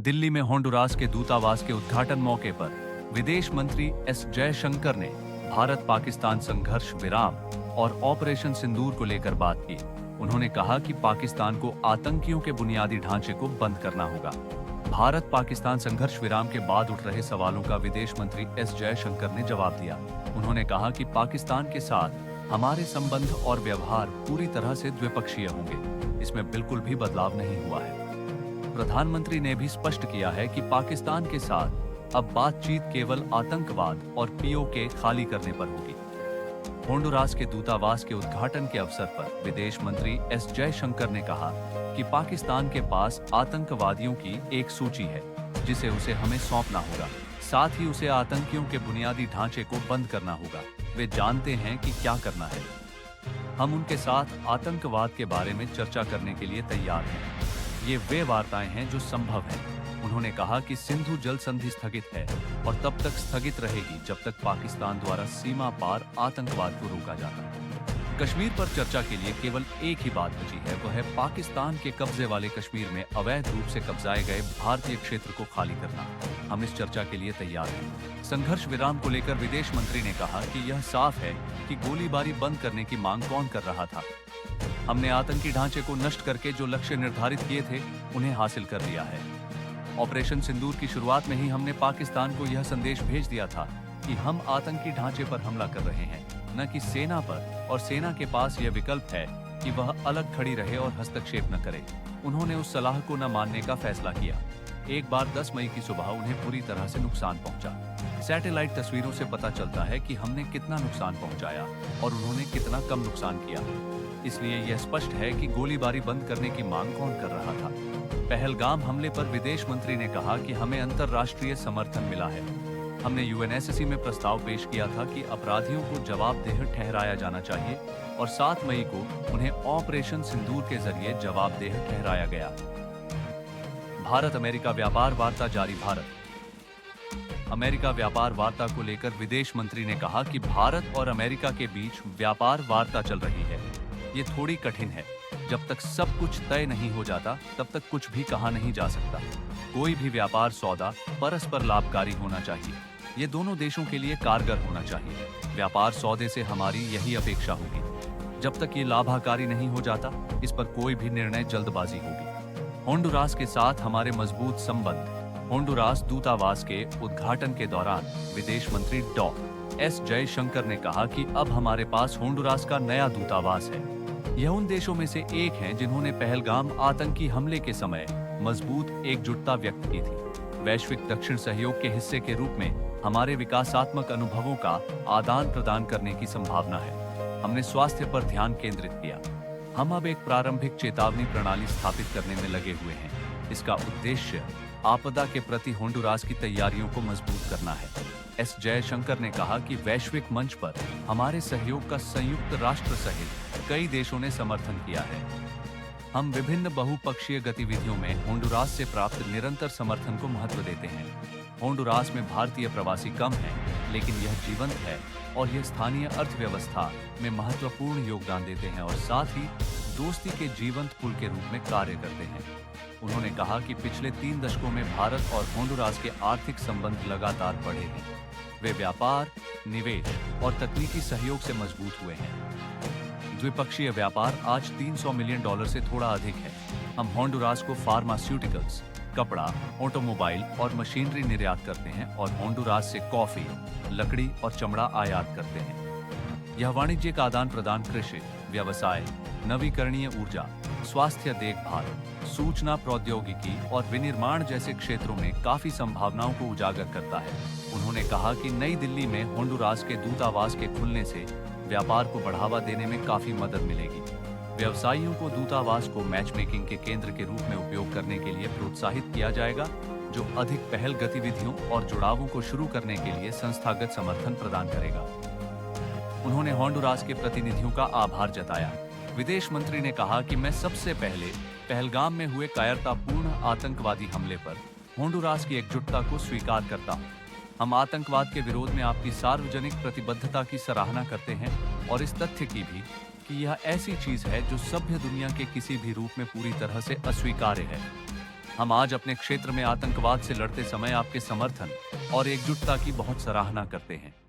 दिल्ली में होंडुरास के दूतावास के उद्घाटन मौके पर विदेश मंत्री एस जयशंकर ने भारत पाकिस्तान संघर्ष विराम और ऑपरेशन सिंदूर को लेकर बात की। उन्होंने कहा कि पाकिस्तान को आतंकियों के बुनियादी ढांचे को बंद करना होगा। भारत पाकिस्तान संघर्ष विराम के बाद उठ रहे सवालों का विदेश मंत्री एस जयशंकर ने जवाब दिया। उन्होंने कहा कि पाकिस्तान के साथ हमारे संबंध और व्यवहार पूरी तरह से द्विपक्षीय होंगे, इसमें बिल्कुल भी बदलाव नहीं हुआ है। प्रधानमंत्री ने भी स्पष्ट किया है कि पाकिस्तान के साथ अब बातचीत केवल आतंकवाद और पीओके खाली करने पर होगी। होंडुरास के दूतावास के उद्घाटन के अवसर पर विदेश मंत्री एस जयशंकर ने कहा कि पाकिस्तान के पास आतंकवादियों की एक सूची है जिसे उसे हमें सौंपना होगा। साथ ही उसे आतंकियों के बुनियादी ढांचे को बंद करना होगा। वे जानते हैं कि क्या करना है। हम उनके साथ आतंकवाद के बारे में चर्चा करने के लिए तैयार हैं। ये वे वार्ताएं हैं जो संभव हैं। उन्होंने कहा कि सिंधु जल संधि स्थगित है और तब तक स्थगित रहेगी जब तक पाकिस्तान द्वारा सीमा पार आतंकवाद को रोका जाता है। कश्मीर पर चर्चा के लिए केवल एक ही बात बची है, वह है पाकिस्तान के कब्जे वाले कश्मीर में अवैध रूप से कब्जाए गए भारतीय क्षेत्र को खाली करना। हम इस चर्चा के लिए तैयार हैं। संघर्ष विराम को लेकर विदेश मंत्री ने कहा कि यह साफ है कि गोलीबारी बंद करने की मांग कौन कर रहा था। हमने आतंकी ढांचे को नष्ट करके जो लक्ष्य निर्धारित किए थे उन्हें हासिल कर लिया है। ऑपरेशन सिंदूर की शुरुआत में ही हमने पाकिस्तान को यह संदेश भेज दिया था कि हम आतंकी ढांचे पर हमला कर रहे हैं, न कि सेना पर, और सेना के पास यह विकल्प है कि वह अलग खड़ी रहे और हस्तक्षेप न करे। उन्होंने उस सलाह को न मानने का फैसला किया। एक बार 10 मई की सुबह उन्हें पूरी तरह से नुकसान पहुंचा। सैटेलाइट तस्वीरों से पता चलता है कि हमने कितना नुकसान पहुंचाया और उन्होंने कितना कम नुकसान किया। इसलिए यह स्पष्ट है कि गोलीबारी बंद करने की मांग कौन कर रहा था। पहलगाम हमले पर विदेश मंत्री ने कहा कि हमें अंतर्राष्ट्रीय समर्थन मिला है। हमने यूएनएससी में प्रस्ताव पेश किया था कि अपराधियों को जवाबदेह ठहराया जाना चाहिए और 7 मई को उन्हें ऑपरेशन सिंदूर के जरिए जवाबदेह ठहराया गया। भारत अमेरिका व्यापार वार्ता जारी। भारत अमेरिका व्यापार वार्ता को लेकर विदेश मंत्री ने कहा कि भारत और अमेरिका के बीच व्यापार वार्ता चल रही है। ये थोड़ी कठिन है। जब तक सब कुछ तय नहीं हो जाता तब तक कुछ भी कहा नहीं जा सकता। कोई भी व्यापार सौदा परस्पर लाभकारी होना चाहिए। ये दोनों देशों के लिए कारगर होना चाहिए। व्यापार सौदे से हमारी यही अपेक्षा होगी। जब तक ये लाभकारी नहीं हो जाता, इस पर कोई भी निर्णय जल्दबाजी होगी। होंडुरास के साथ हमारे मजबूत संबंध। होंडुरास दूतावास के उद्घाटन के दौरान विदेश मंत्री डॉ एस जयशंकर ने कहा कि अब हमारे पास होंडुरास का नया दूतावास है। यह उन देशों में से एक है जिन्होंने पहलगाम आतंकी हमले के समय मजबूत एकजुटता व्यक्त की थी। वैश्विक दक्षिण सहयोग के हिस्से के रूप में हमारे विकासात्मक अनुभवों का आदान प्रदान करने की संभावना है। हमने स्वास्थ्य पर ध्यान केंद्रित किया। हम अब एक प्रारंभिक चेतावनी प्रणाली स्थापित करने में लगे हुए हैं। इसका उद्देश्य आपदा के प्रति होंडुरास की तैयारियों को मजबूत करना है। एस जयशंकर ने कहा कि वैश्विक मंच पर हमारे सहयोग का संयुक्त राष्ट्र सहित कई देशों ने समर्थन किया है। हम विभिन्न बहुपक्षीय गतिविधियों में होंडुरास से प्राप्त निरंतर समर्थन को महत्व देते हैं। होंडुरास में भारतीय प्रवासी कम हैं, लेकिन यह जीवंत है और यह स्थानीय अर्थव्यवस्था में महत्वपूर्ण योगदान देते हैं और साथ ही दोस्ती के जीवंत पुल के रूप में कार्य करते हैं। उन्होंने कहा कि पिछले 3 दशकों में भारत और होंडुरास के आर्थिक संबंध लगातार बढ़े हैं। वे व्यापार, निवेश और तकनीकी सहयोग से मजबूत हुए हैं। द्विपक्षीय व्यापार आज $300 मिलियन से थोड़ा अधिक है। हम होंडुरास को फार्मास्यूटिकल्स, कपड़ा, ऑटोमोबाइल और मशीनरी निर्यात करते हैं और होंडुरास से कॉफी, लकड़ी और चमड़ा आयात करते हैं। यह वाणिज्यिक आदान प्रदान कृषि, व्यवसाय, नवीकरणीय ऊर्जा, स्वास्थ्य देखभाल, सूचना प्रौद्योगिकी और विनिर्माण जैसे क्षेत्रों में काफी संभावनाओं को उजागर करता है। उन्होंने कहा कि नई दिल्ली में होंडुरास के दूतावास के खुलने से व्यापार को बढ़ावा देने में काफी मदद मिलेगी। व्यवसायियों को दूतावास को मैचमेकिंग के केंद्र के रूप में उपयोग करने के लिए प्रोत्साहित किया जाएगा, जो अधिक पहल गतिविधियों और जुड़ावों को शुरू करने के लिए संस्थागत समर्थन प्रदान करेगा। उन्होंने होंडुरास के प्रतिनिधियों का आभार जताया। विदेश मंत्री ने कहा कि मैं सबसे पहले पहलगाम में हुए कायरतापूर्ण आतंकवादी हमले पर होंडुरास की एकजुटता को स्वीकार करता हूं। हम आतंकवाद के विरोध में आपकी सार्वजनिक प्रतिबद्धता की सराहना करते हैं और इस तथ्य की भी कि यह ऐसी चीज है जो सभ्य दुनिया के किसी भी रूप में पूरी तरह से अस्वीकार्य है। हम आज अपने क्षेत्र में आतंकवाद से लड़ते समय आपके समर्थन और एकजुटता की बहुत सराहना करते हैं।